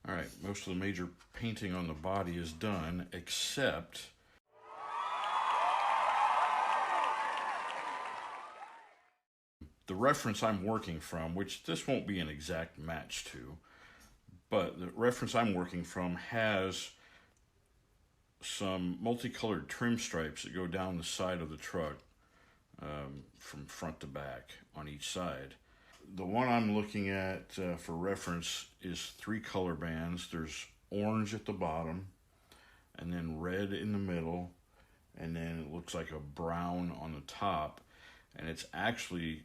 All right, most of the major painting on the body is done, except the reference I'm working from, which this won't be an exact match to, but the reference I'm working from has some multicolored trim stripes that go down the side of the truck from front to back on each side. The one I'm looking at for reference is 3 color bands. There's orange at the bottom, and then red in the middle, and then it looks like a brown on the top, and it's actually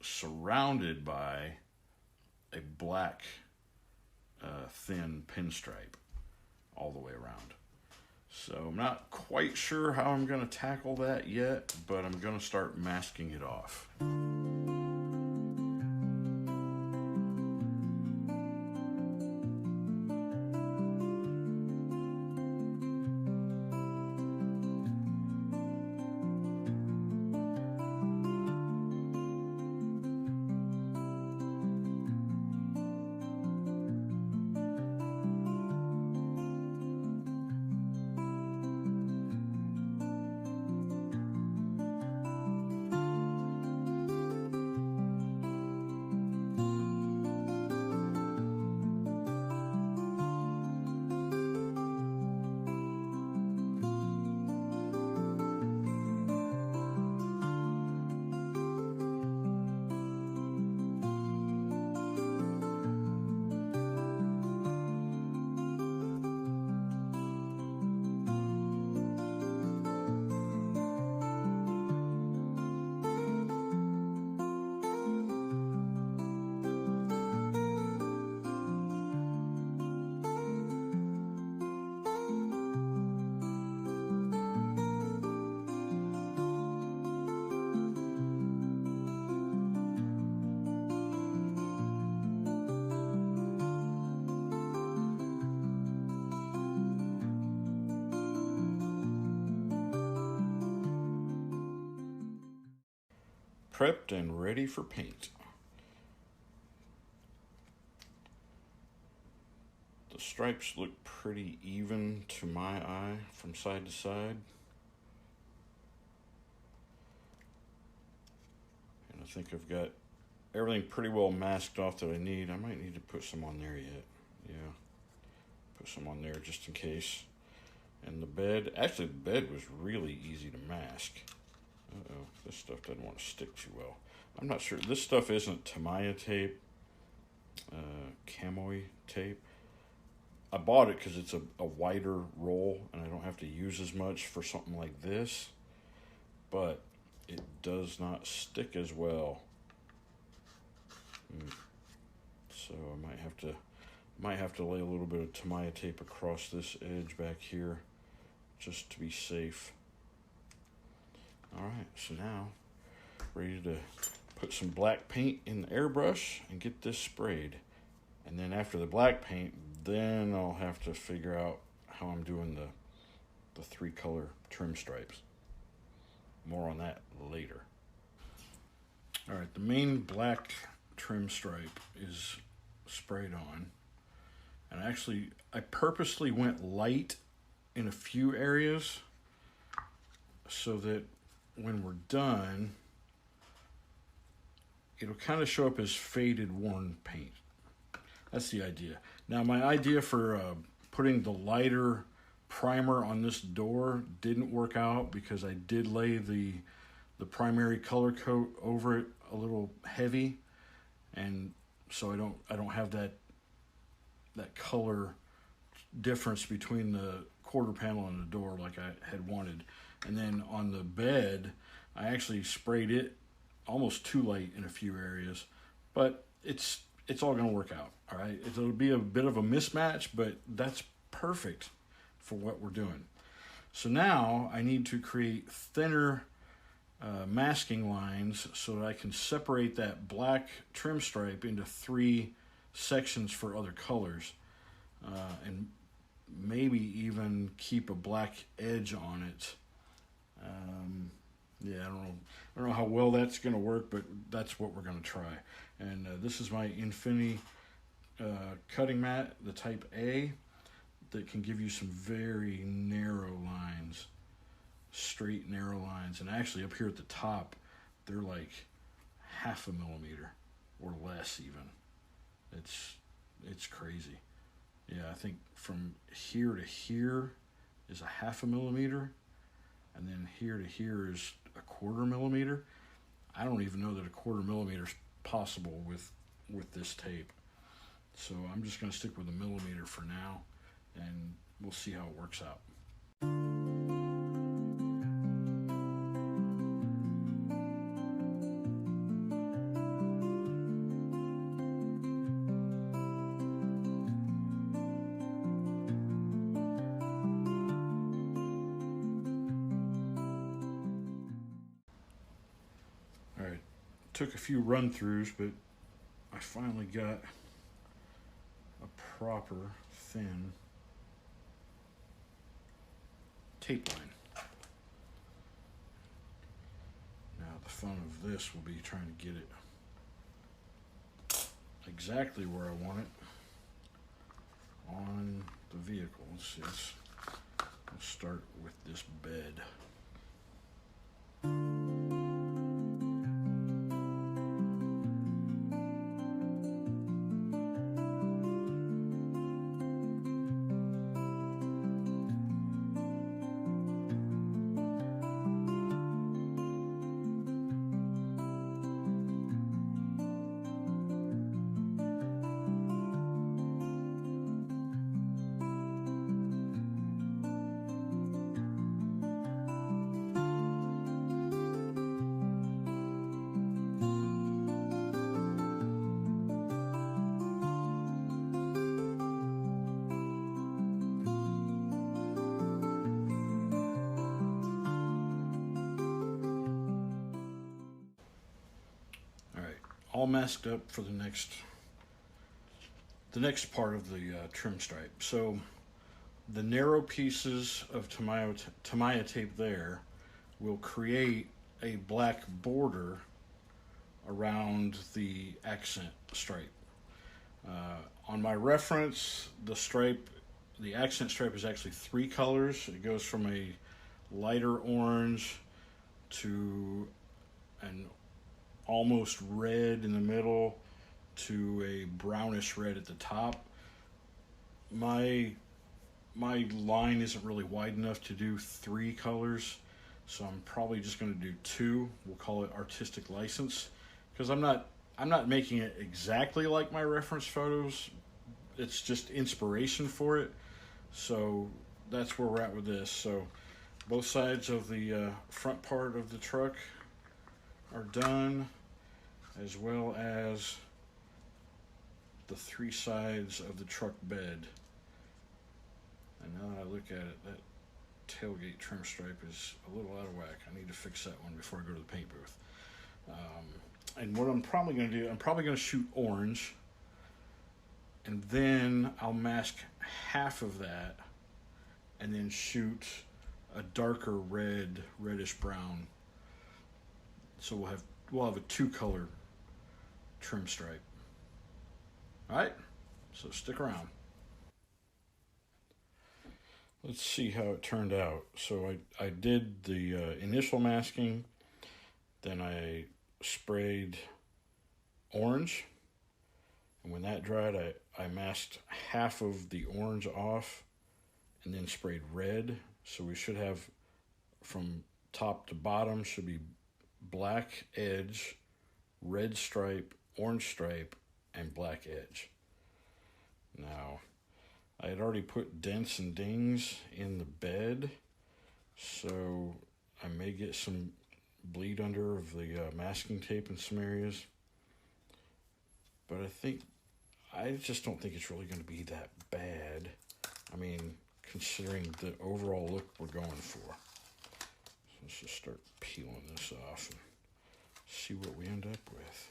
surrounded by a black thin pinstripe all the way around. So I'm not quite sure how I'm going to tackle that yet, but I'm going to start masking it off. Prepped and ready for paint. The stripes look pretty even to my eye from side to side. And I think I've got everything pretty well masked off that I need. I might need to put some on there yet. Yeah, put some on there just in case. And the bed, actually the bed was really easy to mask. Uh-oh, this stuff doesn't want to stick too well. I'm not sure. This stuff isn't Tamiya tape, Camoy tape. I bought it because it's a wider roll and I don't have to use as much for something like this. But it does not stick as well. So I might have to lay a little bit of Tamiya tape across this edge back here just to be safe. Alright, so now ready to put some black paint in the airbrush and get this sprayed. And then after the black paint, then I'll have to figure out how I'm doing the 3 color trim stripes. More on that later. Alright, the main black trim stripe is sprayed on. And actually, I purposely went light in a few areas so that when we're done, it'll kind of show up as faded, worn paint. That's the idea. Now, my idea for putting the lighter primer on this door didn't work out because I did lay the primary color coat over it a little heavy, and so I don't have that color difference between the quarter panel and the door like I had wanted. And then on the bed, I actually sprayed it almost too light in a few areas, but it's all going to work out. All right, it'll be a bit of a mismatch, but that's perfect for what we're doing. So now I need to create thinner masking lines so that I can separate that black trim stripe into 3 sections for other colors, and maybe even keep a black edge on it. Yeah, I don't know how well that's going to work, but that's what we're going to try. And this is my Infinity cutting mat, the type A, that can give you some very narrow lines, straight narrow lines. And actually up here at the top, they're like 1/2 millimeter or less even. It's crazy. Yeah, I think from here to here is 1/2 millimeter, and then here to here is 1/4 millimeter. I don't even know that 1/4 millimeter is possible with this tape. So I'm just going to stick with 1 millimeter for now, and we'll see how it works out. All right, took a few run throughs, but I finally got a proper thin tape line. Now the fun of this will be trying to get it exactly where I want it on the vehicle. Let's see, we'll start with this bed. All masked up for the next part of the trim stripe. So the narrow pieces of Tamiya tape there will create a black border around the accent stripe. On my reference, the accent stripe is actually 3 colors. It goes from a lighter orange to an almost red in the middle to a brownish red at the top. My line isn't really wide enough to do 3 colors, so I'm probably just going to do 2. We'll call it artistic license, because I'm not making it exactly like my reference photos. It's just inspiration for it. So that's where we're at with this. So both sides of the front part of the truck are done, as well as the 3 sides of the truck bed. And now that I look at it, that tailgate trim stripe is a little out of whack. I need to fix that one before I go to the paint booth. And what I'm probably going to do, I'm probably going to shoot orange, and then I'll mask half of that, and then shoot a darker red, reddish brown. So we'll have a 2-color trim stripe. All right, so stick around. Let's see how it turned out. So I did the initial masking, then I sprayed orange, and when that dried, I masked half of the orange off and then sprayed red. So we should have, from top to bottom, should be black edge, red stripe, orange stripe, and black edge. Now, I had already put dents and dings in the bed, so I may get some bleed under of the masking tape in some areas. But I just don't think it's really going to be that bad. I mean, considering the overall look we're going for. So let's just start peeling this off and see what we end up with.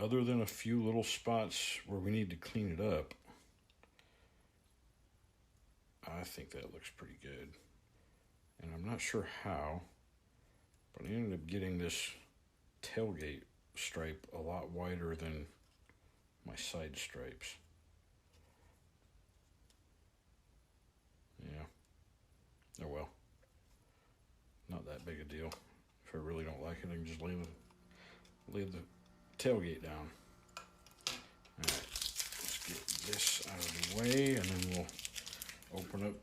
other than a few little spots where we need to clean it up, I think that looks pretty good. And I'm not sure how, but I ended up getting this tailgate stripe a lot wider than my side stripes. Yeah. Oh well. Not that big a deal. If I really don't like it, I can just lay the tailgate down. Alright, let's get this out of the way, and then we'll open up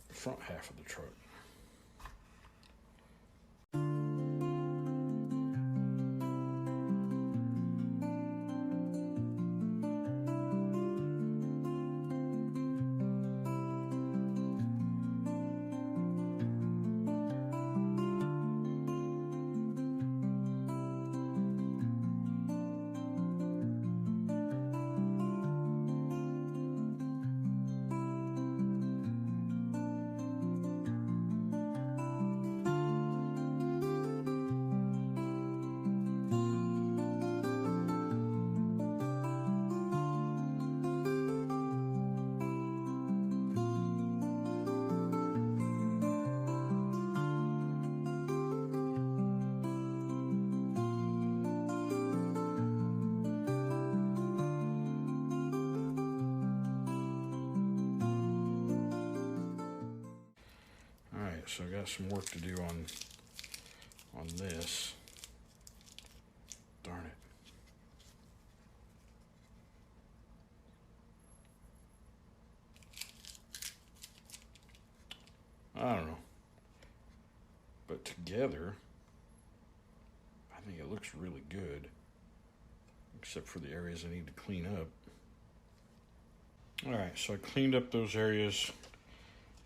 the front half of the truck. So I got some work to do on this. Darn it. I don't know. But together, I think it looks really good. Except for the areas I need to clean up. Alright, so I cleaned up those areas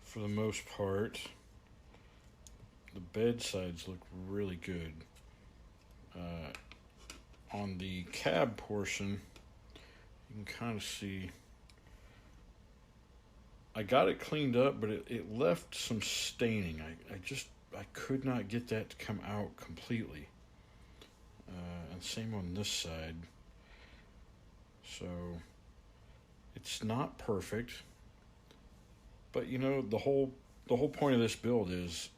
for the most part. The bed sides look really good. On the cab portion, you can kind of see I got it cleaned up, but it left some staining. I could not get that to come out completely. And same on this side. So it's not perfect, but you know, the whole point of this build is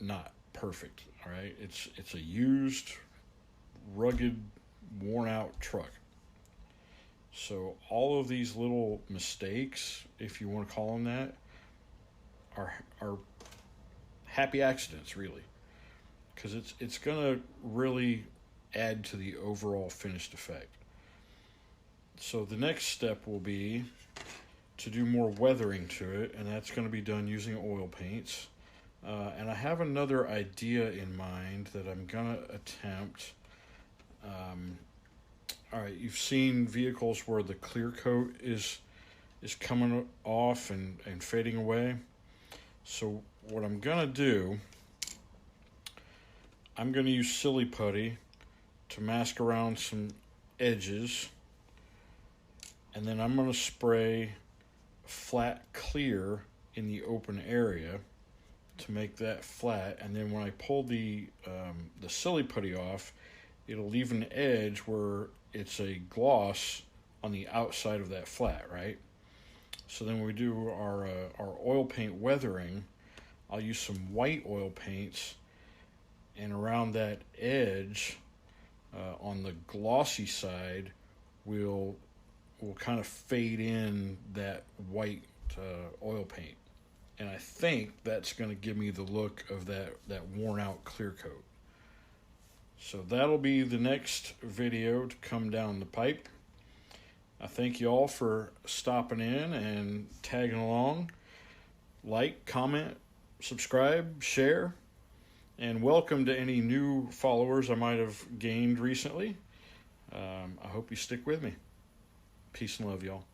not perfect. All right, it's a used, rugged, worn out truck. So all of these little mistakes, if you want to call them that, are happy accidents, really, because it's gonna really add to the overall finished effect. So the next step will be to do more weathering to it, and that's going to be done using oil paints. And I have another idea in mind that I'm going to attempt. All right, you've seen vehicles where the clear coat is coming off and fading away. So what I'm going to do, I'm going to use silly putty to mask around some edges. And then I'm going to spray flat clear in the open area to make that flat, and then when I pull the silly putty off, it'll leave an edge where it's a gloss on the outside of that flat, right? So then when we do our oil paint weathering, I'll use some white oil paints, and around that edge on the glossy side, we'll kind of fade in that white oil paint. And I think that's going to give me the look of that worn out clear coat. So that'll be the next video to come down the pipe. I thank you all for stopping in and tagging along. Like, comment, subscribe, share, and welcome to any new followers I might have gained recently. I hope you stick with me. Peace and love, y'all.